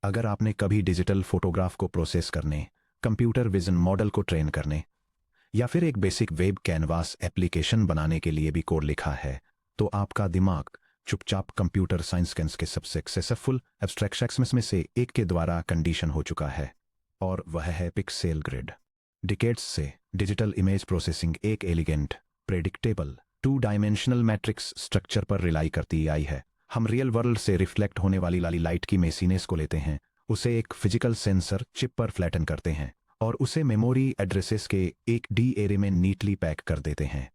अगर आपने कभी डिजिटल फोटोग्राफ को प्रोसेस करने, कंप्यूटर विजन मॉडल को ट्रेन करने या फिर एक बेसिक वेब कैनवास एप्लीकेशन बनाने के लिए भी कोड लिखा है, तो आपका दिमाग चुपचाप कंप्यूटर साइंस के सबसे सक्सेसफुल एब्स्ट्रैक्शंस में से एक के द्वारा कंडीशन हो चुका है, और वह है पिक्सेल ग्रिड। डिकेड्स से डिजिटल इमेज प्रोसेसिंग एक elegant, predictable, two dimensional matrix structure पर रिलाई करती आई है। हम रियल वर्ल्ड से रिफ्लेक्ट होने वाली लाइट की मेसीनेस को लेते हैं, उसे एक फिजिकल सेंसर चिप पर फ्लैटन करते हैं और उसे मेमोरी एड्रेसेस के एक डी एरे में नीटली पैक कर देते हैं।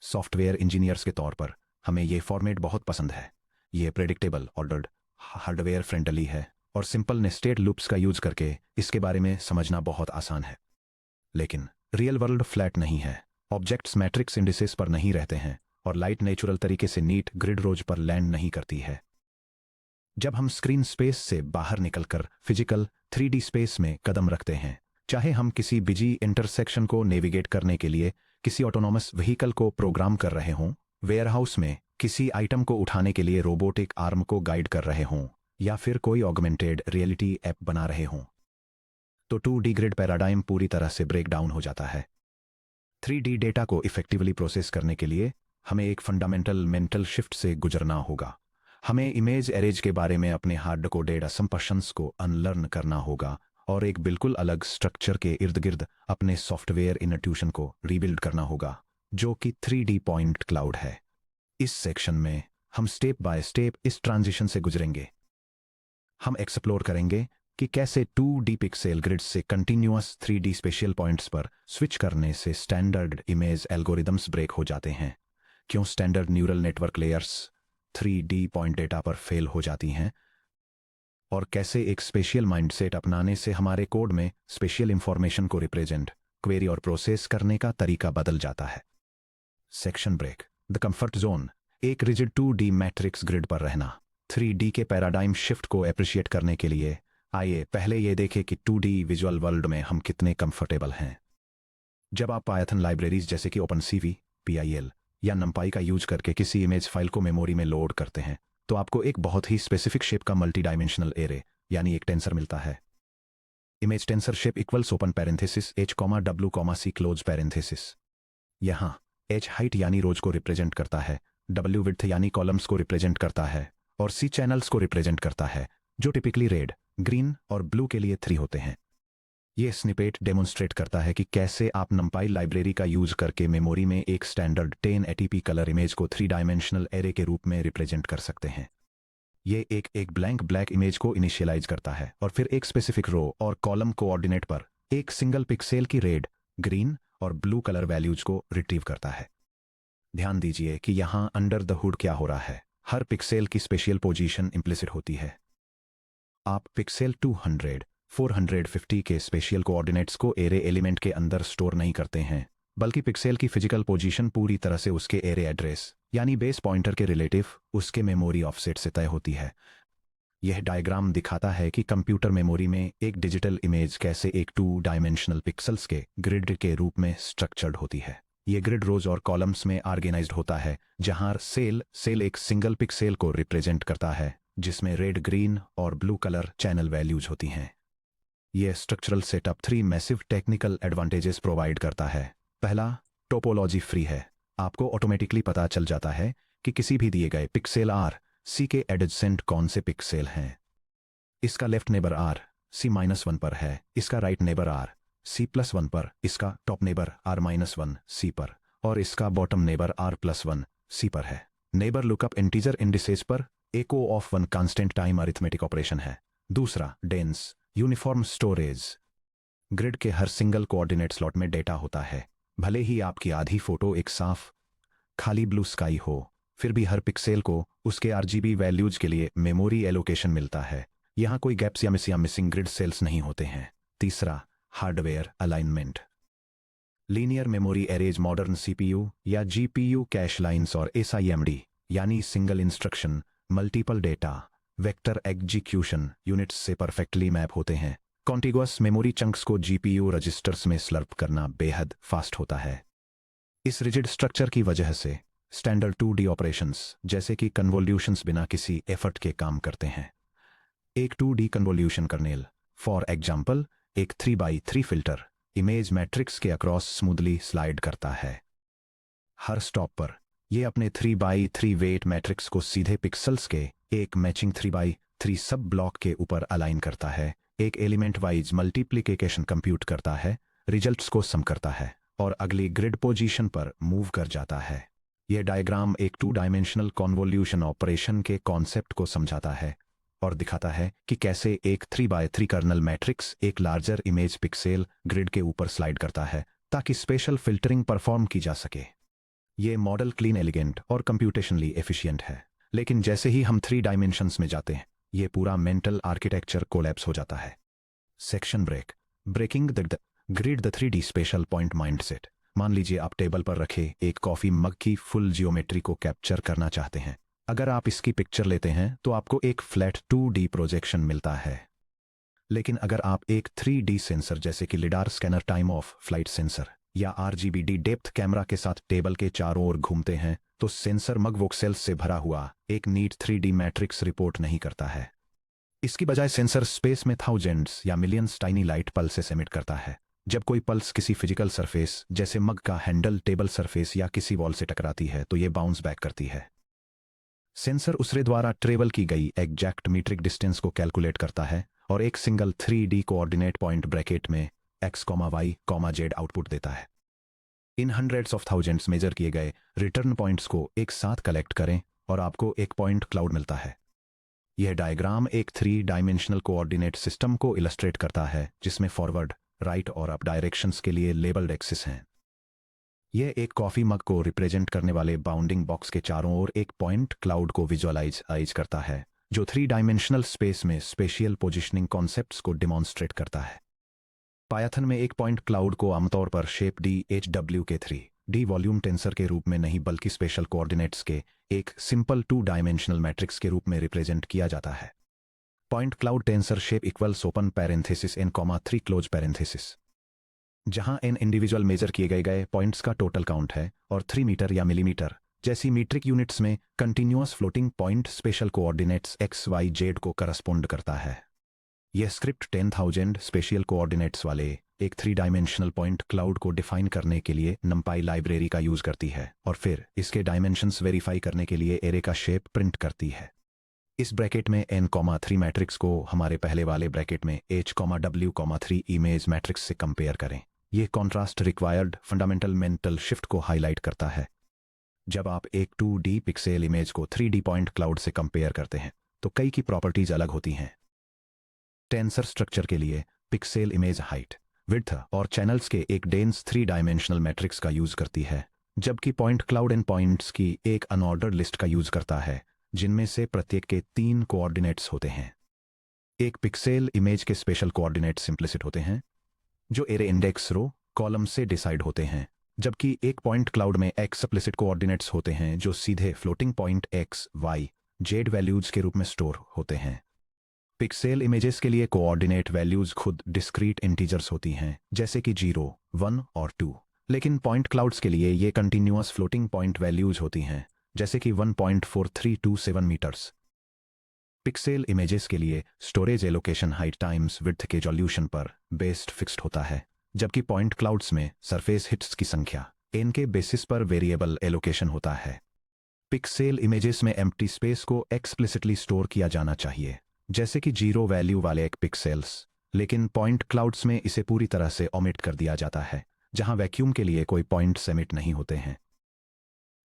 सॉफ्टवेयर इंजीनियर्स के तौर पर हमें ये फॉर्मेट बहुत पसंद है। ये प्रेडिक्टेबल, ऑर्डर्ड, हार्डवेयर फ्रेंडली है और सिंपल नेस्टेड लूप्स का यूज करके इसके बारे में समझना बहुत आसान है। लेकिन रियल वर्ल्ड फ्लैट नहीं है। ऑब्जेक्ट्स मैट्रिक्स इंडिसेस पर नहीं रहते हैं और लाइट नेचुरल तरीके से नीट ग्रिड रोज पर लैंड नहीं करती है। जब हम स्क्रीन स्पेस से बाहर निकलकर फिजिकल 3D स्पेस में कदम रखते हैं, चाहे हम किसी बिजी इंटरसेक्शन को नेविगेट करने के लिए किसी ऑटोनॉमस व्हीकल को प्रोग्राम कर रहे हों, वेयरहाउस में किसी आइटम को उठाने के लिए रोबोटिक आर्म को गाइड कर रहे हों, या फिर कोई ऑगमेंटेड रियलिटी ऐप बना रहे हों, तो 2D ग्रिड पैराडाइम पूरी तरह से ब्रेक डाउन हो जाता है। 3D डेटा को इफेक्टिवली प्रोसेस करने के लिए हमें एक फंडामेंटल मेंटल शिफ्ट से गुजरना होगा। हमें इमेज एरेज के बारे में अपने हार्ड कोडेड असम्पशंस को अनलर्न करना होगा और एक बिल्कुल अलग स्ट्रक्चर के इर्द गिर्द अपने सॉफ्टवेयर इंट्यूशन को रीबिल्ड करना होगा, जो कि 3D पॉइंट क्लाउड है। इस सेक्शन में हम स्टेप बाय स्टेप इस ट्रांजिशन से गुजरेंगे। हम एक्सप्लोर करेंगे कि कैसे 2D पिक्सेल ग्रिड से कंटिन्यूअस 3D स्पेशियल पॉइंट्स पर स्विच करने से स्टैंडर्ड इमेज एल्गोरिदम्स ब्रेक हो जाते हैं, क्यों standard neural network layers 3D point data पर फेल हो जाती हैं, और कैसे एक स्पेशियल माइंडसेट अपनाने से हमारे कोड में स्पेशियल इंफॉर्मेशन को रिप्रेजेंट, क्वेरी और प्रोसेस करने का तरीका बदल जाता है। Section break, the comfort zone. एक रिजिड 2D मैट्रिक्स ग्रिड पर रहना। 3D के पैराडाइम शिफ्ट को एप्रिशिएट करने के लिए आइए पहले ये देखें कि 2D विजुअल वर्ल्ड में हम कितने कंफर्टेबल हैं। जब आप पायथन लाइब्रेरीज जैसे कि ओपनसीवी, PIL या नंपाई का यूज करके किसी इमेज फाइल को मेमोरी में लोड करते हैं, तो आपको एक बहुत ही स्पेसिफिक शेप का मल्टी डायमेंशनल एरे यानी एक टेंसर मिलता है। Image tensor shape equals open parenthesis h,w,c close parenthesis. यहाँ h हाइट यानी रोज को रिप्रेजेंट करता है, w विड्थ यानी कॉलम्स को रिप्रेजेंट करता है और c चैनल्स को रिप्रेजेंट करता है, जो टिपिकली रेड, ग्रीन और ब्लू के लिए 3 होते हैं। ये स्निपेट डेमोन्स्ट्रेट करता है कि कैसे आप नंपाई लाइब्रेरी का यूज करके मेमोरी में एक स्टैंडर्ड 1080p कलर इमेज को 3 डायमेंशनल एरे के रूप में रिप्रेजेंट कर सकते हैं। ये एक ब्लैंक ब्लैक इमेज को इनिशियलाइज करता है और फिर एक स्पेसिफिक रो और कॉलम कोऑर्डिनेट पर एक सिंगल पिक्सेल की रेड, ग्रीन और ब्लू कलर वैल्यूज को रिट्रीव करता है। ध्यान दीजिए कि यहाँ अंडर द हुड क्या हो रहा है। हर पिक्सेल की स्पेशियल पोजीशन इम्प्लिसिट होती है। आप पिक्सेल 200, 450 के स्पेशियल कोऑर्डिनेट्स को एरे एलिमेंट के अंदर स्टोर नहीं करते हैं, बल्कि पिक्सेल की फिजिकल पोजीशन पूरी तरह से उसके एरे एड्रेस यानी बेस पॉइंटर के रिलेटिव उसके मेमोरी ऑफसेट से तय होती है। यह डायग्राम दिखाता है कि कंप्यूटर मेमोरी में एक डिजिटल इमेज कैसे एक 2 डायमेंशनल पिक्सल्स के ग्रिड के रूप में स्ट्रक्चर्ड होती है। ये ग्रिड रोज और कॉलम्स में ऑर्गेनाइज्ड होता है, जहां सेल एक सिंगल पिक्सेल को रिप्रेजेंट करता है, जिसमें रेड, ग्रीन और ब्लू कलर चैनल वैल्यूज होती हैं। यह structural setup 3 massive technical advantages provide करता है। पहला, टोपोलॉजी फ्री है। आपको ऑटोमेटिकली पता चल जाता है कि किसी भी दिए गए पिक्सेल C के एडजेसेंट कौन से पिक्सेल हैं। इसका लेफ्ट नेबर C-1 पर है, इसका राइट नेबर C+1 पर, इसका टॉप नेबर R-1 C पर और इसका बॉटम नेबर R+1 C पर है। नेबर लुकअप इंटीजर इंडिसेस पर echo of 1 constant time arithmetic operation है। दूसरा, डेंस यूनिफॉर्म स्टोरेज। ग्रिड के हर सिंगल कोऑर्डिनेट स्लॉट में डेटा होता है। भले ही आपकी आधी फोटो एक साफ खाली ब्लू स्काई हो, फिर भी हर पिक्सेल को उसके RGB वैल्यूज के लिए मेमोरी एलोकेशन मिलता है। यहाँ कोई गैप्स या मिसिंग ग्रिड सेल्स नहीं होते हैं। तीसरा, hardware alignment. Linear memory arrays modern CPU या GPU कैश लाइन्स और SIMD यानी single instruction multiple data vector execution units से परफेक्टली मैप होते हैं। कॉन्टिगुअस मेमोरी चंक्स को GPU रजिस्टर्स में स्लर्प करना बेहद फास्ट होता है। इस रिजिड स्ट्रक्चर की वजह से स्टैंडर्ड 2D ऑपरेशंस जैसे कि कन्वोल्यूशंस बिना किसी एफर्ट के काम करते हैं। एक 2D convolution kernel, for example एक 3x3 फिल्टर इमेज मैट्रिक्स के अक्रॉस स्मूथली स्लाइड करता है। हर स्टॉप पर यह अपने 3x3 वेट मैट्रिक्स को सीधे पिक्सल्स के एक मैचिंग 3x3 सब ब्लॉक के ऊपर अलाइन करता है, एक एलिमेंट वाइज मल्टीप्लिकेशन कंप्यूट करता है, रिजल्ट्स को सम करता है और अगली ग्रिड पोजीशन पर मूव कर जाता है। यह डायग्राम एक 2 डायमेंशनल कॉन्वोल्यूशन ऑपरेशन के कॉन्सेप्ट को समझाता है और दिखाता है कि कैसे एक 3x3 कर्नल मैट्रिक्स एक लार्जर इमेज पिक्सेल ग्रिड के ऊपर स्लाइड करता है ताकि स्पेशल फिल्टरिंग परफॉर्म की जा सके। ये मॉडल क्लीन, एलिगेंट और कंप्यूटेशनली एफिशिएंट है, लेकिन जैसे ही हम 3 डायमेंशंस में जाते हैं ये पूरा मेंटल आर्किटेक्चर कोलैप्स हो जाता है। Section break, breaking the grid the 3D spatial point mindset. मान लीजिए आप टेबल पर रखे एक कॉफी मग की फुल जियोमेट्री को कैप्चर करना चाहते हैं। अगर आप इसकी पिक्चर लेते हैं तो आपको एक फ्लैट 2D प्रोजेक्शन मिलता है, लेकिन अगर आप एक 3D सेंसर जैसे कि lidar scanner, time of flight sensor या RGBD डेप्थ कैमरा के साथ टेबल के चारों ओर घूमते हैं तो सेंसर मग वोक्सेल्स से भरा हुआ एक नीट 3D मैट्रिक्स रिपोर्ट नहीं करता है। इसकी बजाय सेंसर स्पेस में थाउजेंड्स या millions tiny light pulses emit करता है। जब कोई पल्स किसी फिजिकल सरफेस जैसे मग का हैंडल, टेबल सरफेस या किसी वॉल से टकराती है तो ये बाउंस बैक करती है। सेंसर उसरे द्वारा ट्रेवल की गई एग्जैक्ट मीट्रिक डिस्टेंस को कैलकुलेट करता है और एक single 3D coordinate point bracket में x, y, z आउटपुट देता है। इन हंड्रेड्स ऑफ थाउजेंड्स मेजर किए गए रिटर्न पॉइंट्स को एक साथ कलेक्ट करें और आपको एक पॉइंट क्लाउड मिलता है। यह डायग्राम एक 3 डायमेंशनल कोऑर्डिनेट सिस्टम को इलस्ट्रेट करता है जिसमें फॉरवर्ड, राइट और अप डायरेक्शंस के लिए लेबल्ड एक्सिस हैं। यह एक कॉफी मग को रिप्रेजेंट करने वाले बाउंडिंग बॉक्स के चारों ओर एक पॉइंट क्लाउड को विजुअलाइज करता है जो 3 डायमेंशनल स्पेस में स्पेशियल पोजिशनिंग कॉन्सेप्ट्स को डिमॉन्स्ट्रेट करता है। पायथन में एक पॉइंट क्लाउड को आमतौर पर शेप DHW के 3D वॉल्यूम टेंसर के रूप में नहीं बल्कि स्पेशल कोऑर्डिनेट्स के एक सिंपल 2 डायमेंशनल मैट्रिक्स के रूप में रिप्रेजेंट किया जाता है। Point cloud tensor shape equals open parenthesis n, 3 close parenthesis, जहां n इंडिविजुअल मेजर किए गए पॉइंट्स का टोटल काउंट है और 3 मीटर या मिलीमीटर जैसी मीट्रिक यूनिट्स में continuous floating point special coordinates x, y, z को करस्पोंड करता है। यह स्क्रिप्ट 10,000 स्पेशल कोऑर्डिनेट्स वाले एक 3 डायमेंशनल पॉइंट क्लाउड को डिफाइन करने के लिए numpy लाइब्रेरी का यूज करती है और फिर इसके डायमेंशंस वेरीफाई करने के लिए एरे का शेप प्रिंट करती है। इस ब्रैकेट में n, 3 मैट्रिक्स को हमारे पहले वाले ब्रैकेट में h, w, 3 इमेज मैट्रिक्स से कंपेयर करें। यह contrast required fundamental mental shift को हाईलाइट करता है। जब आप एक 2D पिक्सेल इमेज को 3D पॉइंट क्लाउड से कंपेयर करते हैं तो कई की प्रॉपर्टीज अलग होती हैं। टेंसर स्ट्रक्चर के लिए पिक्सेल इमेज हाइट, विड्थ और चैनल्स के एक डेंस 3 डायमेंशनल मैट्रिक्स का यूज करती है, जबकि पॉइंट क्लाउड एंड पॉइंट्स की एक अनऑर्डर्ड लिस्ट का यूज करता है जिनमें से प्रत्येक के 3 कोऑर्डिनेट्स होते हैं। एक पिक्सेल इमेज के स्पेशल कोऑर्डिनेट्स इम्प्लिसिट होते हैं जो एरे इंडेक्स रो कॉलम से डिसाइड होते हैं, जबकि एक पॉइंट क्लाउड में एक्सप्लिसिट कोऑर्डिनेट्स होते हैं जो सीधे floating point x, y, z values के रूप में स्टोर होते हैं। पिक्सेल इमेजेस के लिए कोऑर्डिनेट वैल्यूज खुद डिस्क्रीट इंटीजर्स होती हैं जैसे कि 0, 1 और 2, लेकिन पॉइंट क्लाउड्स के लिए ये कंटिन्यूअस फ्लोटिंग पॉइंट वैल्यूज होती हैं जैसे कि 1.4327 मीटर्स। पिक्सेल इमेजेस के लिए storage allocation height times width के रेजोल्यूशन पर बेस्ड फिक्स्ड होता है, जबकि पॉइंट क्लाउड्स में सरफेस हिट्स की संख्या n के बेसिस पर वेरिएबल एलोकेशन होता है। पिक्सेल इमेजेस में एम्प्टी स्पेस को एक्सप्लिसिटली स्टोर किया जाना चाहिए जैसे कि 0 वैल्यू वाले एक पिक्सेल्स, लेकिन पॉइंट क्लाउड्स में इसे पूरी तरह से ओमिट कर दिया जाता है जहां वैक्यूम के लिए कोई पॉइंट्स एमिट नहीं होते हैं।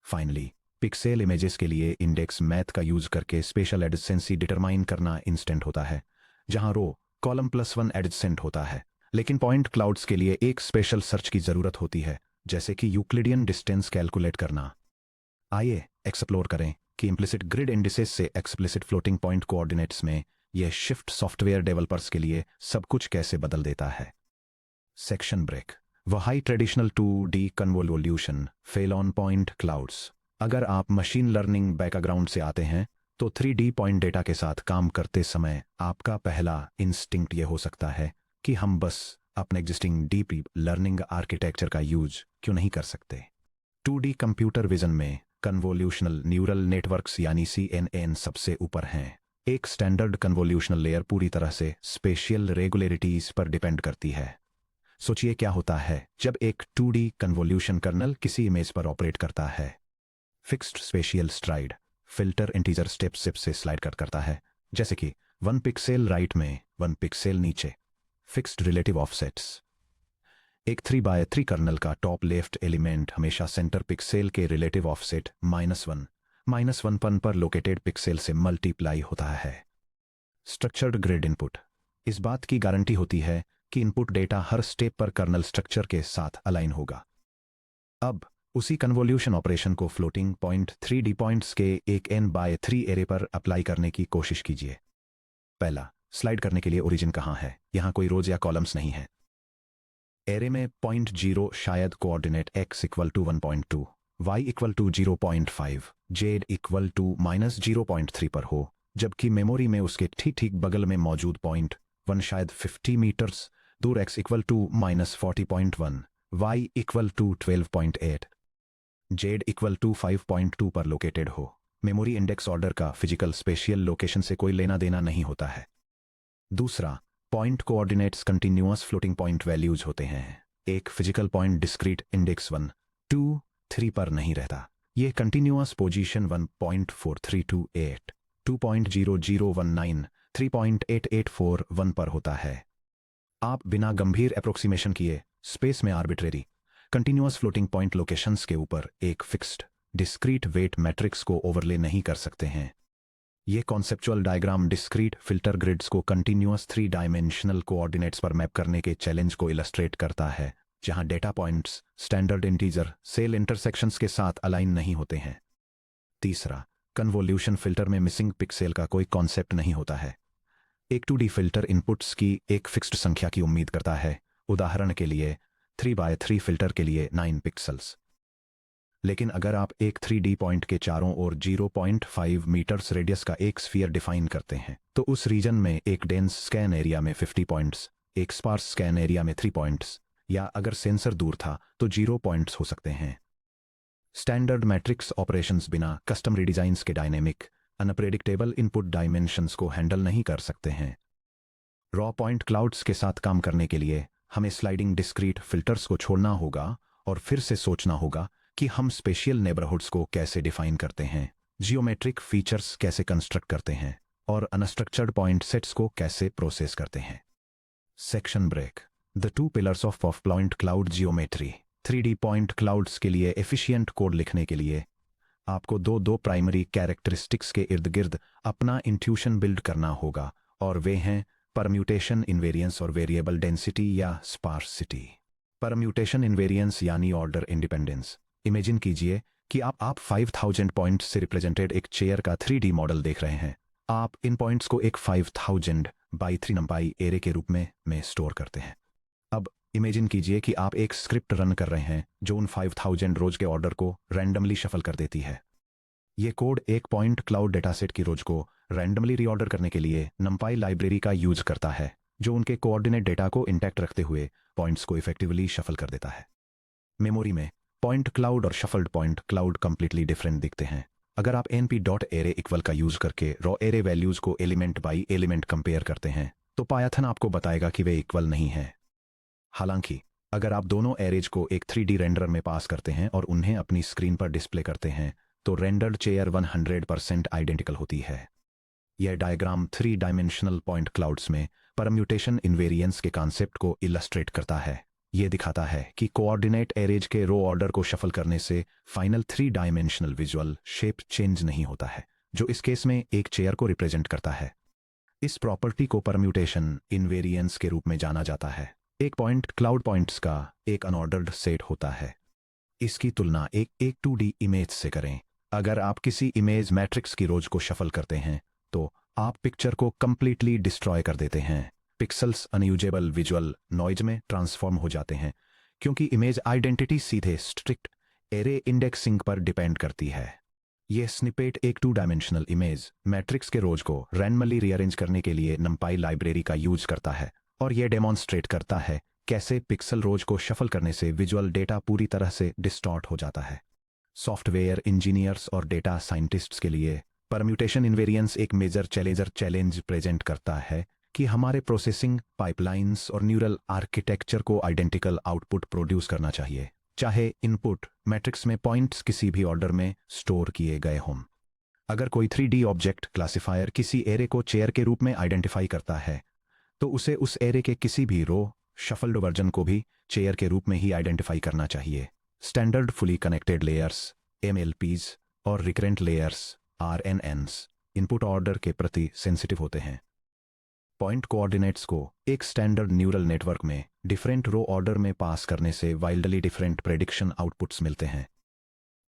फाइनली पिक्सेल इमेजेस के लिए इंडेक्स मैथ का यूज करके स्पेशल एडजेसेंसी डिटरमाइन करना इंस्टेंट होता है जहां रो कॉलम +1 एडजेसेंट होता है, लेकिन पॉइंट क्लाउड्स के लिए एक स्पेशल सर्च की जरूरत होती है जैसे कि यूक्लिडियन डिस्टेंस कैलकुलेट करना। आइए एक्सप्लोर करें कि इम्प्लिसिट ग्रिड इंडिसेस से एक्सप्लिसिट फ्लोटिंग पॉइंट कोऑर्डिनेट्स में यह शिफ्ट सॉफ्टवेयर डेवलपर्स के लिए सब कुछ कैसे बदल देता है। सेक्शन ब्रेक, वही traditional 2D convolution fell on point clouds. अगर आप मशीन लर्निंग बैकग्राउंड से आते हैं तो 3D पॉइंट डेटा के साथ काम करते समय आपका पहला इंस्टिंक्ट यह हो सकता है कि हम बस अपने एग्जिस्टिंग डीप लर्निंग आर्किटेक्चर का यूज क्यों नहीं कर सकते। 2D कंप्यूटर विजन में कन्वोल्यूशनल न्यूरल नेटवर्क्स यानी CNN सबसे ऊपर हैं। एक स्टैंडर्ड कन्वोल्यूशनल लेयर पूरी तरह से स्पेशियल रेगुलरिटीज पर डिपेंड करती है। सोचिए क्या होता है जब एक 2D कन्वोल्यूशन कर्नल किसी इमेज पर ऑपरेट करता है। Fixed spatial stride filter integer step सिप से स्लाइड करता है, जैसे कि 1 पिक्सेल राइट में 1 पिक्सेल नीचे। फिक्स्ड रिलेटिव ऑफसेट्स एक 3x3 कर्नल का टॉप लेफ्ट एलिमेंट हमेशा सेंटर पिक्सेल के रिलेटिव ऑफसेट -1 पर लोकेटेड पिक्सेल से मल्टीप्लाई होता है। स्ट्रक्चर्ड ग्रिड इनपुट इस बात की गारंटी होती है कि इनपुट डेटा हर स्टेप पर कर्नल स्ट्रक्चर के साथ अलाइन होगा। अब उसी कन्वोल्यूशन ऑपरेशन को फ्लोटिंग पॉइंट 3D पॉइंट्स के एक n/3 एरे पर अप्लाई करने की कोशिश कीजिए। पहला, स्लाइड करने के लिए ओरिजिन कहाँ है? यहां कोई रोज या कॉलम्स नहीं है। एरे में पॉइंट 0 शायद कोऑर्डिनेट x = 1.2, y = 0.5, z = -0.3 पर हो, जबकि मेमोरी में उसके ठीक बगल में मौजूद पॉइंट 1 शायद 50 मीटर्स दूर x = -40.1, y = 12.8, z = 5.2 पर लोकेटेड हो। मेमोरी इंडेक्स ऑर्डर का फिजिकल स्पेशियल लोकेशन से कोई लेना देना नहीं होता है। दूसरा, point coordinates continuous floating point values होते हैं। एक फिजिकल पॉइंट डिस्क्रीट इंडेक्स 1, 2, 3 पर नहीं रहता। ये कंटिन्यूअस पोजीशन 1.4328, 2.0019, 3.8841 पर होता है। आप बिना गंभीर अप्रोक्सीमेशन किए स्पेस में arbitrary continuous floating point locations के ऊपर एक फिक्स्ड डिस्क्रीट वेट मैट्रिक्स को ओवरले नहीं कर सकते हैं। ये conceptual diagram discrete filter grids को कंटिन्यूअस 3 डायमेंशनल कोऑर्डिनेट्स पर मैप करने के चैलेंज को इलस्ट्रेट करता है, जहां data points standard integer cell intersections के साथ अलाइन नहीं होते हैं। तीसरा, कन्वोल्यूशन फिल्टर में मिसिंग पिक्सेल का कोई कॉन्सेप्ट नहीं होता है। एक 2D फिल्टर इनपुट्स की एक फिक्स्ड संख्या की उम्मीद करता है, उदाहरण के लिए 3x3 फिल्टर के लिए 9 पिक्सल्स। लेकिन अगर आप एक 3D पॉइंट के चारों ओर 0.5 मीटर्स रेडियस का एक स्फीयर डिफाइन करते हैं, तो उस रीजन में एक डेंस स्कैन एरिया में 50 पॉइंट्स, एक स्पार्स स्कैन एरिया में 3 पॉइंट्स, या अगर सेंसर दूर था तो 0 पॉइंट्स हो सकते हैं। स्टैंडर्ड मैट्रिक्स ऑपरेशंस बिना कस्टम रिडिजाइंस के डायनेमिक अनप्रेडिक्टेबल इनपुट डायमेंशंस को हैंडल नहीं कर सकते हैं। रॉ पॉइंट क्लाउड्स के साथ काम करने के लिए हमें स्लाइडिंग डिस्क्रीट फिल्टर्स को छोड़ना होगा और फिर से सोचना होगा कि हम स्पेशियल नेबरहुड्स को कैसे डिफाइन करते हैं, जियोमेट्रिक फीचर्स कैसे कंस्ट्रक्ट करते हैं और अनस्ट्रक्चर्ड पॉइंट सेट्स को कैसे प्रोसेस करते हैं। Section break the 2 pillars of point cloud geometry. 3D point clouds के लिए एफिशिएंट कोड लिखने के लिए आपको दो प्राइमरी कैरेक्टरिस्टिक्स के इर्द गिर्द अपना इंट्यूशन बिल्ड करना होगा, और वे हैं परम्यूटेशन इनवेरियंस और वेरिएबल डेंसिटी या स्पार्सिटी। परम्यूटेशन इनवेरियंस यानी ऑर्डर इंडिपेंडेंस। इमेजिन कीजिए कि आप 5000 पॉइंट्स से रिप्रेजेंटेड एक चेयर का 3D मॉडल देख रहे हैं। आप इन पॉइंट्स को एक 5000/3 नंपाई एरे के रूप में स्टोर करते हैं। अब इमेजिन कीजिए कि आप एक स्क्रिप्ट रन कर रहे हैं जो उन 5000 रोज के ऑर्डर को रैंडमली शफल कर देती है। ये कोड एक पॉइंट क्लाउड डेटासेट की रोज को रैंडमली रीऑर्डर करने के लिए नंपाई लाइब्रेरी का यूज करता है, जो उनके कोऑर्डिनेट डेटा को इंटैक्ट रखते हुए पॉइंट्स को इफेक्टिवली शफल कर देता है। मेमोरी में पॉइंट क्लाउड और shuffled point cloud completely different दिखते हैं। अगर आप np.array का यूज करके रॉ एरे वैल्यूज को एलिमेंट बाई एलिमेंट कंपेयर करते हैं, तो पायथन आपको बताएगा कि वे इक्वल नहीं है। हालांकि अगर आप दोनों एरेज को एक 3D रेंडर में पास करते हैं और उन्हें अपनी स्क्रीन पर डिस्प्ले करते हैं, तो रेंडर्ड चेयर 100% आइडेंटिकल होती है। यह डायग्राम 3 डायमेंशनल पॉइंट क्लाउड्स में परम्यूटेशन इनवेरियंस के कॉन्सेप्ट को इलस्ट्रेट करता है। यह दिखाता है कि कोऑर्डिनेट एरेज के रो ऑर्डर को शफल करने से final 3 dimensional visual shape change नहीं होता है, जो इस केस में एक चेयर को रिप्रेजेंट करता है। इस प्रॉपर्टी को परम्यूटेशन इनवेरियंस के रूप में जाना जाता है। एक पॉइंट क्लाउड पॉइंट्स का एक अनऑर्डर्ड सेट होता है। इसकी तुलना एक 2D इमेज से करें। अगर आप किसी इमेज मैट्रिक्स की रोज को शफल करते हैं, तो आप पिक्चर को कंप्लीटली डिस्ट्रॉय कर देते हैं। पिक्सल्स अनयूजेबल विजुअल नॉइज में ट्रांसफॉर्म हो जाते हैं, क्योंकि इमेज आइडेंटिटी सीधे स्ट्रिक्ट एरे इंडेक्सिंग पर डिपेंड करती है। यह स्निपेट एक 2 डायमेंशनल इमेज मैट्रिक्स के रोज को रैंडमली रीअरेंज करने के लिए नंपाई लाइब्रेरी का यूज करता है, और यह डेमोन्स्ट्रेट करता है कैसे पिक्सल रोज को शफल करने से विजुअल डेटा पूरी तरह से डिस्टॉर्ट हो जाता है। सॉफ्टवेयर इंजीनियर्स और डेटा साइंटिस्ट्स के लिए परम्यूटेशन इनवेरिएंस एक मेजर चैलेंज प्रेजेंट करता है कि हमारे प्रोसेसिंग पाइपलाइंस और न्यूरल आर्किटेक्चर को आइडेंटिकल आउटपुट प्रोड्यूस करना चाहिए, चाहे इनपुट मैट्रिक्स में पॉइंट्स किसी भी ऑर्डर में स्टोर किए गए हों। अगर कोई 3D ऑब्जेक्ट क्लासिफायर किसी एरे को चेयर के रूप में आइडेंटिफाई करता है, तो उसे उस एरे के किसी भी रो शफल्ड वर्जन को भी चेयर के रूप में ही आइडेंटिफाई करना चाहिए। Standard fully connected layers MLPs और recurrent layers RNNs input order के प्रति सेंसिटिव होते हैं। पॉइंट कोऑर्डिनेट्स को एक स्टैंडर्ड न्यूरल नेटवर्क में डिफरेंट रो ऑर्डर में पास करने से वाइल्डली डिफरेंट प्रेडिक्शन आउटपुट्स मिलते हैं।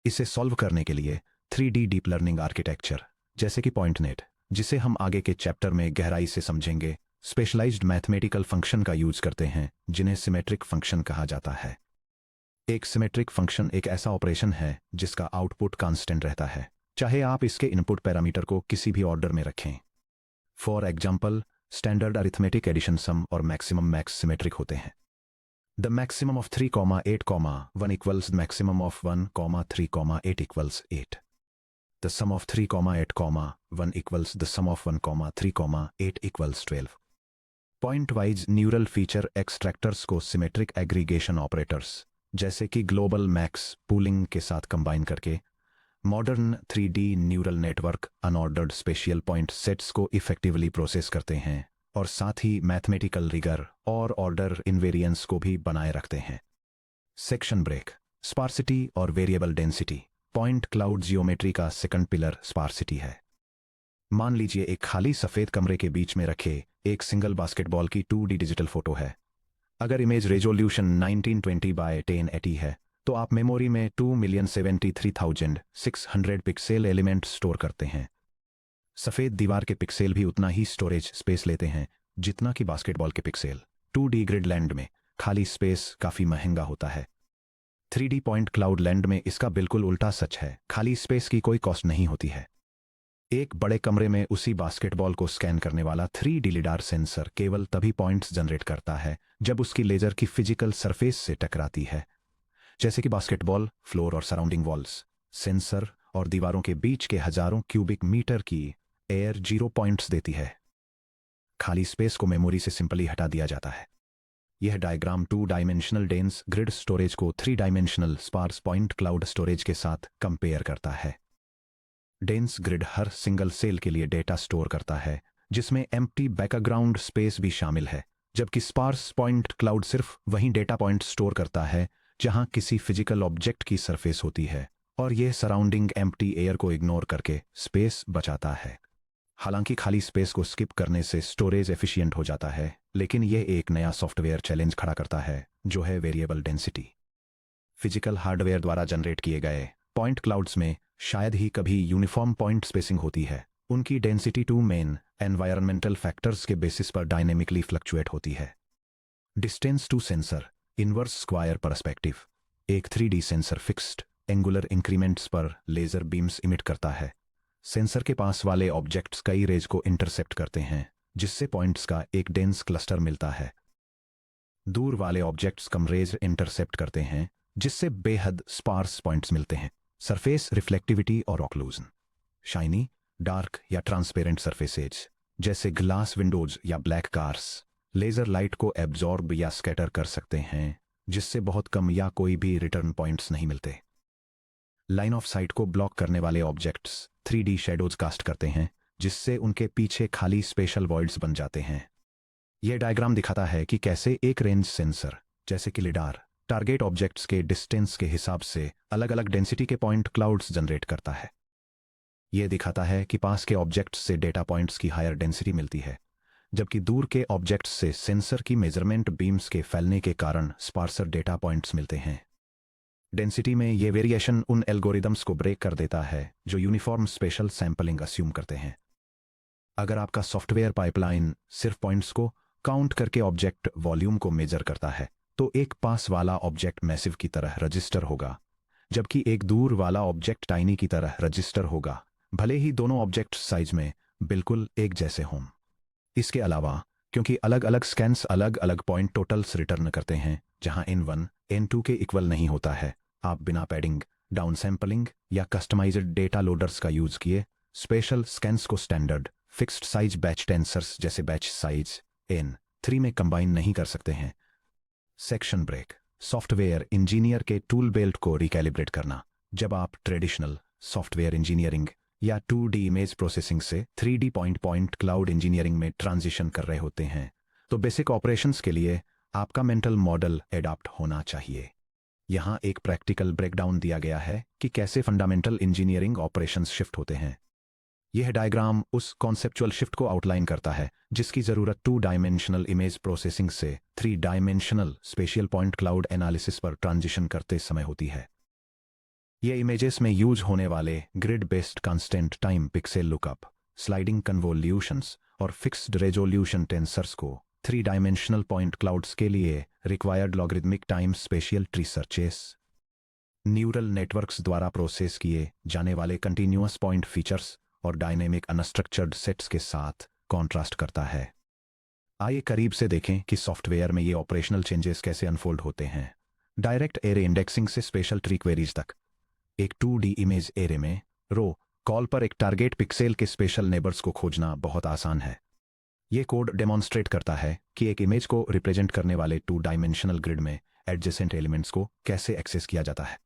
इसे सॉल्व करने के लिए 3D डीप लर्निंग आर्किटेक्चर जैसे कि पॉइंटनेट, जिसे हम आगे के चैप्टर में गहराई से समझेंगे, स्पेशलाइज्ड मैथमेटिकल फंक्शन का यूज करते हैं जिन्हें सिमेट्रिक फंक्शन कहा जाता है। एक सिमेट्रिक फंक्शन एक ऐसा ऑपरेशन है जिसका आउटपुट कांस्टेंट रहता है, चाहे आप इसके इनपुट पैरामीटर को किसी भी ऑर्डर में रखें। For example, standard arithmetic addition sum और मैक्सिमम मैक्स सिमेट्रिक होते हैं। The maximum of 3,8,1 equals maximum of 1,3,8 equals 8। The sum of 3,8,1 equals the sum of 1,3,8 equals 12। Point wise neural feature extractors को symmetric aggregation operators जैसे कि global max pooling के साथ combine करके modern 3D neural network unordered spatial point sets को effectively process करते हैं और साथ ही मैथमेटिकल रिगर और ऑर्डर इनवेरिएंस को भी बनाए रखते हैं। Section break. स्पार्सिटी और variable density. Point cloud geometry का सेकंड पिलर स्पार्सिटी है। मान लीजिए एक खाली सफेद कमरे के बीच में रखे एक सिंगल बास्केटबॉल की 2D डिजिटल फोटो है। अगर इमेज रेजोल्यूशन 1920 बाय 1080 है, तो आप मेमोरी में 2,73,600 पिक्सेल एलिमेंट स्टोर करते हैं। सफेद दीवार के पिक्सेल भी उतना ही स्टोरेज स्पेस लेते हैं जितना कि बास्केटबॉल के पिक्सेल। 2D ग्रिड लैंड में खाली स्पेस काफी महंगा होता है। 3D पॉइंट क्लाउड लैंड में इसका बिल्कुल उल्टा सच है, खाली स्पेस की कोई कॉस्ट नहीं होती है। एक बड़े कमरे में उसी बास्केटबॉल को स्कैन करने वाला 3D लिडार सेंसर केवल तभी पॉइंट्स जनरेट करता है जब उसकी लेजर की फिजिकल सरफेस से टकराती है, जैसे कि बास्केटबॉल, फ्लोर और सराउंडिंग वॉल्स। सेंसर और दीवारों के बीच के हजारों क्यूबिक मीटर की एयर 0 पॉइंट्स देती है। खाली स्पेस को मेमोरी से सिंपली हटा दिया जाता है। यह diagram 2 dimensional dense grid storage को 3 dimensional sparse point cloud storage के साथ कंपेयर करता है। डेंस ग्रिड हर सिंगल सेल के लिए डेटा स्टोर करता है, जिसमें एम्प्टी बैकग्राउंड स्पेस भी शामिल है, जबकि स्पार्स पॉइंट क्लाउड सिर्फ वहीं डेटा पॉइंट स्टोर करता है जहां किसी फिजिकल ऑब्जेक्ट की सरफेस होती है, और यह सराउंडिंग एम्प्टी एयर को इग्नोर करके स्पेस बचाता है। हालांकि खाली स्पेस को स्किप करने से स्टोरेज एफिशिएंट हो जाता है, लेकिन यह एक नया सॉफ्टवेयर चैलेंज खड़ा करता है, जो है वेरिएबल डेंसिटी। फिजिकल हार्डवेयर द्वारा जनरेट किए गए पॉइंट क्लाउड्स में शायद ही कभी यूनिफॉर्म पॉइंट स्पेसिंग होती है। उनकी डेंसिटी 2 मेन एनवायरमेंटल फैक्टर्स के बेसिस पर डायनेमिकली फ्लक्चुएट होती है। Distance to sensor inverse square perspective. एक 3D sensor fixed angular increments पर लेजर बीम्स इमिट करता है। सेंसर के पास वाले ऑब्जेक्ट्स कई रेज को इंटरसेप्ट करते हैं, जिससे पॉइंट्स का एक डेंस क्लस्टर मिलता है। दूर वाले ऑब्जेक्ट्स कम रेज इंटरसेप्ट करते हैं, जिससे बेहद स्पार्स पॉइंट्स मिलते हैं। सरफेस रिफ्लेक्टिविटी और ऑक्लूजन। शाइनी, डार्क या ट्रांसपेरेंट सरफेसेज जैसे ग्लास विंडोज या ब्लैक कार्स लेजर लाइट को एब्जॉर्ब या स्कैटर कर सकते हैं, जिससे बहुत कम या कोई भी रिटर्न पॉइंट्स नहीं मिलते। लाइन ऑफ साइट को ब्लॉक करने वाले ऑब्जेक्ट्स 3D शैडोज कास्ट करते हैं, जिससे उनके पीछे खाली स्पेशल वॉइड्स बन जाते हैं। यह डायग्राम दिखाता है कि कैसे एक रेंज सेंसर जैसे कि लिडार टारगेट ऑब्जेक्ट्स के डिस्टेंस के हिसाब से अलग अलग डेंसिटी के पॉइंट क्लाउड्स जनरेट करता है। यह दिखाता है कि पास के ऑब्जेक्ट्स से डेटा पॉइंट्स की हायर डेंसिटी मिलती है, जबकि दूर के ऑब्जेक्ट्स से सेंसर की मेजरमेंट बीम्स के फैलने के कारण स्पार्सर डेटा पॉइंट्स मिलते हैं। डेंसिटी में यह वेरिएशन उन एल्गोरिदम्स को ब्रेक कर देता है जो यूनिफॉर्म स्पेशल सैंपलिंग अस्यूम करते हैं। अगर आपका सॉफ्टवेयर पाइपलाइन सिर्फ पॉइंट्स को काउंट करके ऑब्जेक्ट वॉल्यूम को मेजर करता है, तो एक पास वाला ऑब्जेक्ट मैसिव की तरह रजिस्टर होगा, जबकि एक दूर वाला ऑब्जेक्ट टाइनी की तरह रजिस्टर होगा, भले ही दोनों ऑब्जेक्ट साइज में बिल्कुल एक जैसे हों। इसके अलावा, क्योंकि अलग अलग स्कैन्स अलग अलग पॉइंट टोटल्स रिटर्न करते हैं जहां N1 N2 के इक्वल नहीं होता है, आप बिना पैडिंग, डाउन सैंपलिंग या कस्टमाइज्ड डेटा लोडर्स का यूज किए स्पेशल स्कैन्स को standard fixed size batch tensors जैसे बैच साइज N3 में कंबाइन नहीं कर सकते हैं। Section break. सॉफ्टवेयर इंजीनियर के टूल बेल्ट को रिकैलिब्रेट करना। जब आप ट्रेडिशनल सॉफ्टवेयर इंजीनियरिंग या 2D इमेज प्रोसेसिंग से 3D point point cloud engineering में ट्रांजिशन कर रहे होते हैं तो बेसिक ऑपरेशंस के लिए आपका मेंटल मॉडल एडॉप्ट होना चाहिए। यहाँ एक प्रैक्टिकल ब्रेकडाउन दिया गया है कि कैसे फंडामेंटल इंजीनियरिंग ऑपरेशंस शिफ्ट होते हैं। यह डायग्राम उस कॉन्सेप्चुअल शिफ्ट को आउटलाइन करता है जिसकी जरूरत 2 डायमेंशनल इमेज प्रोसेसिंग से 3 dimensional spatial point cloud analysis पर ट्रांजिशन करते समय होती है। ये इमेजेस में यूज होने वाले grid based constant time pixel lookup, sliding convolutions और फिक्स्ड रेजोल्यूशन टेंसर्स को 3 डायमेंशनल पॉइंट क्लाउड्स के लिए required logarithmic time spatial tree searches neural networks द्वारा प्रोसेस किए जाने वाले कंटिन्यूअस पॉइंट फीचर्स और डायनेमिक अनस्ट्रक्चर्ड सेट्स के साथ कॉन्ट्रास्ट करता है। आइए करीब से देखें कि सॉफ्टवेयर में ये ऑपरेशनल चेंजेस कैसे अनफोल्ड होते हैं। डायरेक्ट एरे इंडेक्सिंग से स्पेशल ट्री क्वेरीज तक। एक 2D इमेज एरे में रो कॉल पर एक टारगेट पिक्सेल के स्पेशल नेबर्स को खोजना बहुत आसान है। ये कोड डेमॉन्स्ट्रेट करता है कि एक इमेज को रिप्रेजेंट करने वाले 2 डायमेंशनल ग्रिड में एडजेसेंट एलिमेंट्स को कैसे एक्सेस किया जाता है।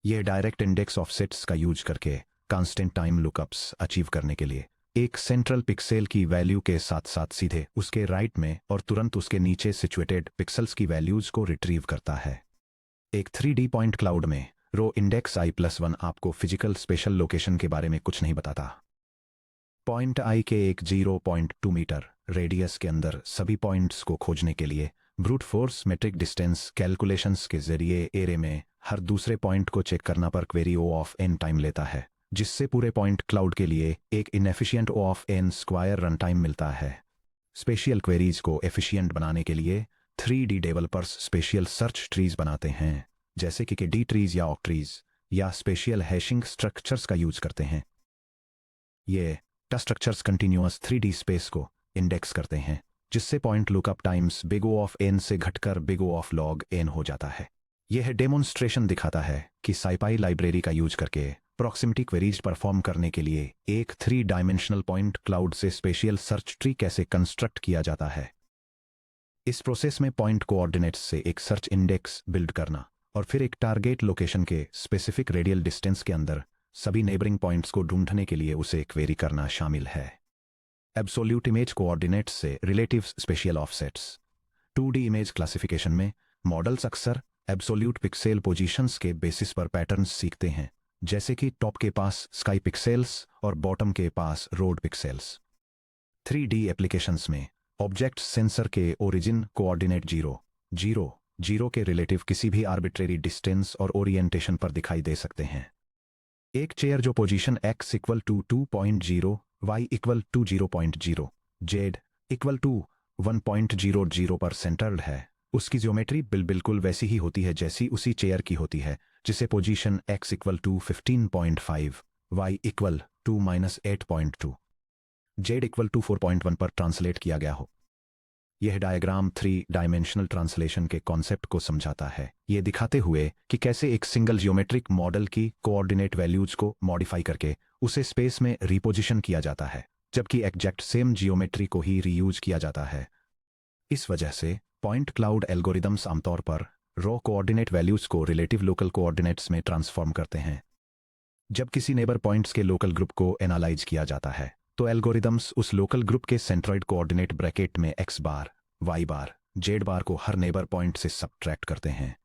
यह डायरेक्ट इंडेक्स ऑफसेट्स का यूज करके कांस्टेंट टाइम लुकअप्स अचीव करने के लिए एक सेंट्रल पिक्सेल की वैल्यू के साथ साथ सीधे उसके राइट में और तुरंत उसके नीचे सिचुएटेड पिक्सेल्स की वैल्यूज को रिट्रीव करता है। एक 3D पॉइंट क्लाउड में रो इंडेक्स i+1 आपको फिजिकल स्पेशल लोकेशन के बारे में कुछ नहीं बताता। पॉइंट i के एक 0.2 मीटर रेडियस के अंदर सभी पॉइंट्स को खोजने के लिए brute force metric distance calculations के जरिए एरे में हर दूसरे पॉइंट को चेक करना पर query O of n time लेता है, जिससे पूरे पॉइंट क्लाउड के लिए एक inefficient O of n square run time मिलता है। स्पेशियल क्वेरीज को एफिशिएंट बनाने के लिए 3D developers special search trees बनाते हैं, जैसे कि डी ट्रीज या ऑक्ट्रीज या स्पेशियल हैशिंग स्ट्रक्चर्स का यूज करते हैं। ये स्ट्रक्चर्स कंटिन्यूअस 3D स्पेस को इंडेक्स करते हैं, जिससे point lookup times big O of n से घटकर big O of log n हो जाता है। यह डेमोन्स्ट्रेशन दिखाता है कि SciPy लाइब्रेरी का यूज करके प्रॉक्सिमिटी क्वेरीज परफॉर्म करने के लिए एक 3 डायमेंशनल पॉइंट क्लाउड से स्पेशियल सर्च ट्री कैसे कंस्ट्रक्ट किया जाता है। इस प्रोसेस में पॉइंट कोऑर्डिनेट्स से एक सर्च इंडेक्स बिल्ड करना और फिर एक टारगेट लोकेशन के स्पेसिफिक रेडियल डिस्टेंस के अंदर सभी नेबरिंग पॉइंट्स को ढूंढने के लिए उसे क्वेरी करना शामिल है। एब्सोल्यूट इमेज कोऑर्डिनेट्स से relative spatial offsets. 2D image classification में मॉडल्स अक्सर एब्सोल्यूट पिक्सेल पोजीशंस के बेसिस पर पैटर्न्स सीखते हैं, जैसे कि टॉप के पास स्काई पिक्सेल्स और बॉटम के पास रोड पिक्सेल्स। 3D एप्लीकेशंस में ऑब्जेक्ट सेंसर के ओरिजिन कोऑर्डिनेट 0 के रिलेटिव किसी भी आर्बिट्रेरी डिस्टेंस और ओरिएंटेशन पर दिखाई दे सकते हैं। एक चेयर जो पोजीशन x = 2.0, y = 0.0, z = 1.00 पर सेंटर्ड है, उसकी ज्योमेट्री बिल्कुल वैसी ही होती है जैसी उसी चेयर की होती है, जिसे पोजीशन x = 15.5, y = 2-8.2, z = 4.1 पर ट्रांसलेट किया गया हो। यह डायग्राम 3 डायमेंशनल ट्रांसलेशन के कॉन्सेप्ट को समझाता है, ये दिखाते हुए कि कैसे एक सिंगल जियोमेट्रिक मॉडल की कोऑर्डिनेट वैल्यूज को मॉडिफाई करके उसे स्पेस में रिपोजिशन किया जाता है, जबकि एग्जैक्ट सेम जियोमेट्री को ही रीयूज किया जाता है। इस वजह से पॉइंट क्लाउड एल्गोरिदम्स आमतौर पर रो कोऑर्डिनेट वैल्यूज को रिलेटिव लोकल कोऑर्डिनेट्स में ट्रांसफॉर्म करते हैं। जब किसी नेबर पॉइंट्स के लोकल ग्रुप को एनालाइज किया जाता है तो एल्गोरिदम्स उस लोकल ग्रुप के सेंट्रॉइड कोऑर्डिनेट ब्रैकेट में x बार, y बार, z बार को हर नेबर पॉइंट से सबट्रैक्ट करते हैं।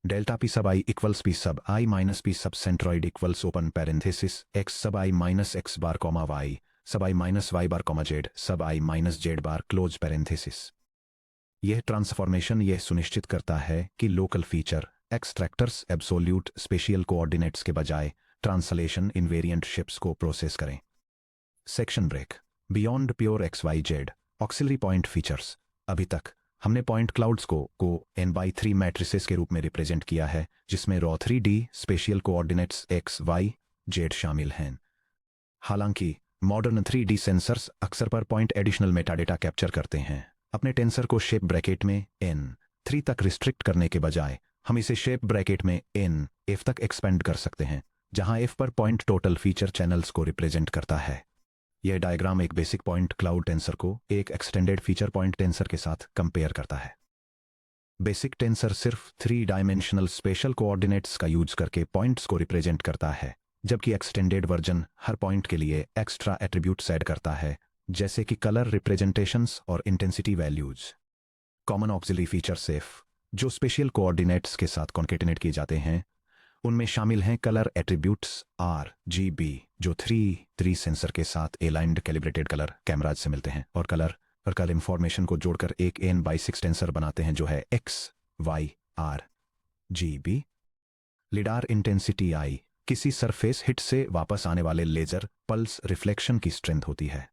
Delta p sub i = p sub i minus p sub centroid = open parenthesis x sub i minus x bar, y sub i minus y bar, z sub i minus z bar close parenthesis. यह transformation यह सुनिश्चित करता है कि local feature extractors absolute spatial coordinates के बजाय translation invariant shapes को process करें। Section break. Beyond pure XYZ auxiliary point features. अभी तक हमने पॉइंट क्लाउड्स को n/3 मैट्रिसेस के रूप में रिप्रेजेंट किया है, जिसमें raw 3D spatial coordinates x, y, z शामिल हैं। हालांकि मॉडर्न 3D सेंसर्स अक्सर पर पॉइंट एडिशनल मेटाडेटा कैप्चर करते हैं। अपने टेंसर को शेप ब्रैकेट में n3 तक रिस्ट्रिक्ट करने के बजाय हम इसे शेप ब्रैकेट में n f तक एक्सपेंड कर सकते हैं, जहां F पर पॉइंट टोटल फीचर चैनल्स को रिप्रेजेंट करता है। यह डायग्राम एक बेसिक पॉइंट क्लाउड टेंसर को एक एक्सटेंडेड फीचर पॉइंट टेंसर के साथ कंपेयर करता है। बेसिक टेंसर सिर्फ 3 डायमेंशनल स्पेशल कोऑर्डिनेट्स का यूज करके पॉइंट्स को रिप्रेजेंट करता है, जबकि एक्सटेंडेड वर्जन हर पॉइंट के लिए एक्स्ट्रा एट्रीब्यूट्स ऐड करता है, जैसे कि कलर रिप्रेजेंटेशंस और intensity values. Common auxiliary features F जो स्पेशल कोऑर्डिनेट्स के साथ कॉन्केटिनेट किए जाते हैं, उनमें शामिल हैं कलर एट्रीब्यूट्स RGB जो 3 सेंसर के साथ एलाइंड कैलिब्रेटेड कलर कैमराज से मिलते हैं और कलर इंफॉर्मेशन को जोड़कर एक N/6 टेंसर बनाते हैं जो है X, Y, R, GB। Lidar intensity I किसी सरफेस हिट से वापस आने वाले लेजर पल्स रिफ्लेक्शन की स्ट्रेंथ होती है।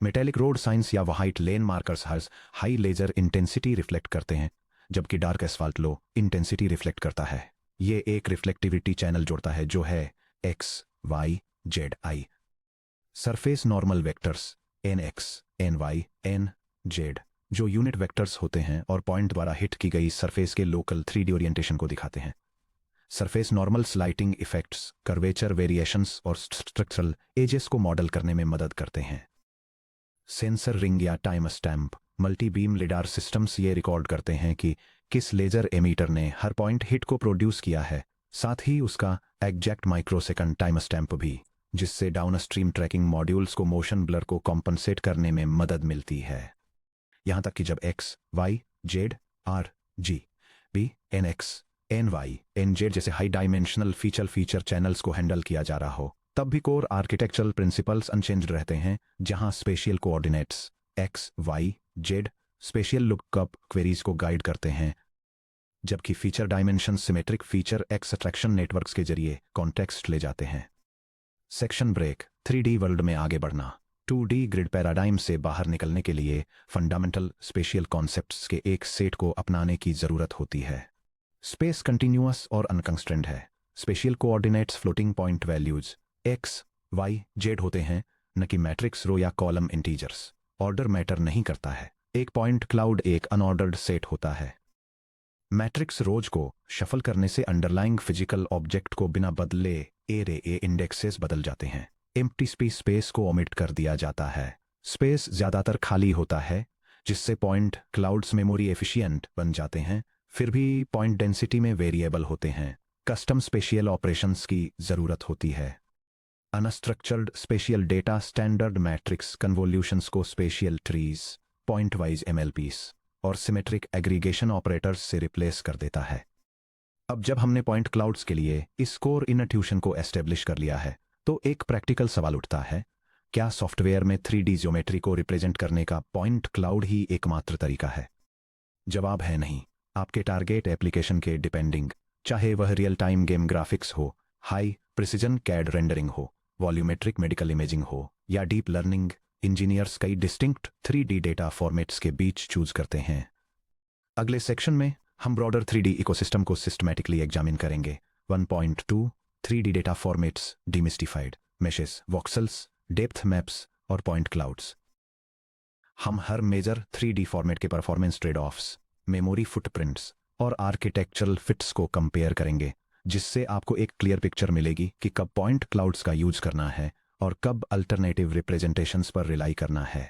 मेटेलिक रोड साइंस या व्हाइट लेन मार्कर्स हर हाई लेजर इंटेंसिटी रिफ्लेक्ट करते हैं, जबकि dark asphalt low intensity reflect करता है। ये एक रिफ्लेक्टिविटी चैनल जोड़ता है जो है X, Y, Z, I। Surface normal vectors NX, NY, NZ जो यूनिट वेक्टर्स होते हैं और पॉइंट द्वारा हिट की गई सरफेस के लोकल 3D ओरिएंटेशन को दिखाते हैं। Surface normals lighting effects, curvature variations और स्ट्रक्चरल एजेस को मॉडल करने में मदद करते हैं। सेंसर रिंग या time stamp multi beam lidar systems ये रिकॉर्ड करते हैं कि किस लेजर एमीटर ने हर पॉइंट हिट को प्रोड्यूस किया है, साथ ही उसका एग्जैक्ट माइक्रोसेकंड टाइम स्टैम्प भी, जिससे डाउनस्ट्रीम ट्रैकिंग मॉड्यूल्स को मोशन ब्लर को कॉम्पनसेट करने में मदद मिलती है। यहां तक कि जब X, Y, Z, R, G, B, NX, NY, NZ जैसे हाई डायमेंशनल फीचर चैनल्स को हैंडल किया जा रहा हो, तब भी कोर आर्किटेक्चरल प्रिंसिपल्स अनचेंज्ड रहते हैं, जहां spatial coordinates X, Y, Z spatial lookup queries को गाइड करते हैं, जबकि feature dimension symmetric feature extraction networks के जरिए कॉन्टेक्स्ट ले जाते हैं। सेक्शन ब्रेक 3D वर्ल्ड में आगे बढ़ना 2D ग्रिड पैराडाइम से बाहर निकलने के लिए फंडामेंटल स्पेशियल कॉन्सेप्ट्स के एक सेट को अपनाने की जरूरत होती है। स्पेस कंटिन्यूअस और अनकंस्ट्रेंड है। Spatial coordinates floating point values X, Y, Z होते हैं, न कि मैट्रिक्स रो या कॉलम इंटीजर्स। ऑर्डर मैटर नहीं करता है। एक पॉइंट क्लाउड एक अनऑर्डर्ड सेट होता है। मैट्रिक्स रोज को शफल करने से अंडरलाइंग फिजिकल ऑब्जेक्ट को बिना बदले एरे इंडेक्सेस बदल जाते हैं। एम्प्टी स्पेस को ओमिट कर दिया जाता है। स्पेस ज्यादातर खाली होता है, जिससे पॉइंट क्लाउड्स मेमोरी एफिशिएंट बन जाते हैं, फिर भी पॉइंट डेंसिटी में वेरिएबल होते हैं। कस्टम स्पेशियल ऑपरेशंस की जरूरत होती है। Unstructured spatial data standard matrix convolutions को spatial trees, point wise MLPs और सिमेट्रिक एग्रीगेशन ऑपरेटर्स से रिप्लेस कर देता है। अब जब हमने पॉइंट क्लाउड्स के लिए इस कोर इनट्यूशन को एस्टेब्लिश कर लिया है, तो एक प्रैक्टिकल सवाल उठता है, क्या सॉफ्टवेयर में 3D ज्योमेट्री को रिप्रेजेंट करने का पॉइंट क्लाउड ही एकमात्र तरीका है? जवाब है नहीं। आपके टारगेट एप्लीकेशन के डिपेंडिंग, चाहे वह रियल टाइम गेम ग्राफिक्स हो, हाई प्रिसिजन कैड रेंडरिंग हो, वॉल्यूमेट्रिक मेडिकल इमेजिंग हो या डीप लर्निंग, इंजीनियर्स कई डिस्टिंक्ट 3D डेटा फॉर्मेट्स के बीच चूज करते हैं। अगले सेक्शन में हम ब्रॉडर 3D इकोसिस्टम को सिस्टमैटिकली एग्जामिन करेंगे। 1.2 3D data formats, demystified, meshes, voxels, depth maps और पॉइंट क्लाउड्स। हम हर मेजर 3D फॉर्मेट के performance trade offs, memory footprints और आर्किटेक्चरल फिट्स को कंपेयर करेंगे, जिससे आपको एक क्लियर पिक्चर मिलेगी कि कब पॉइंट क्लाउड्स का यूज करना है और कब अल्टरनेटिव रिप्रेजेंटेशंस पर रिलाई करना है।